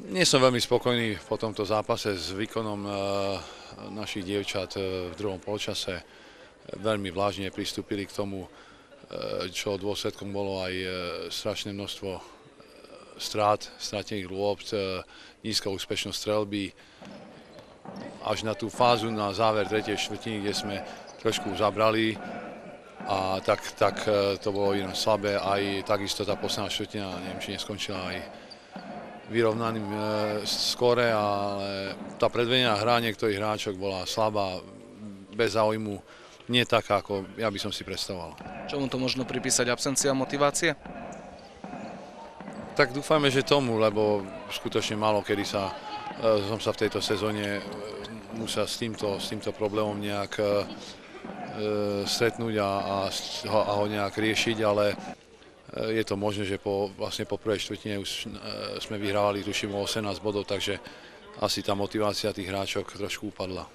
Nie som veľmi spokojný po tomto zápase s výkonom našich dievčat v druhom polčase. Veľmi vlážne pristúpili k tomu, čo dôsledkom bolo aj strašné množstvo stratených lôpt, nízka úspešnosť streľby. Až na tú fázu na záver tretej štvrtiny, kde sme trošku zabrali, a tak to bolo iné slabé. Aj takisto tá posledná štvrtina, neviem, či neskončila aj vyrovnaným skóre, ale tá predvedená hra niektorých hráčok bola slabá, bez záujmu, nie taká, ako ja by som si predstavoval. Čomu to možno pripísať, absencia motivácie? Tak dúfajme, že tomu, lebo skutočne málo kedy som sa v tejto sezóne musel s týmto problémom nejak stretnúť a ho nejak riešiť, ale je to možné, že vlastne po prvej štvrtine už sme vyhrávali, tuším, o 18 bodov, takže asi tá motivácia tých hráčok trošku upadla.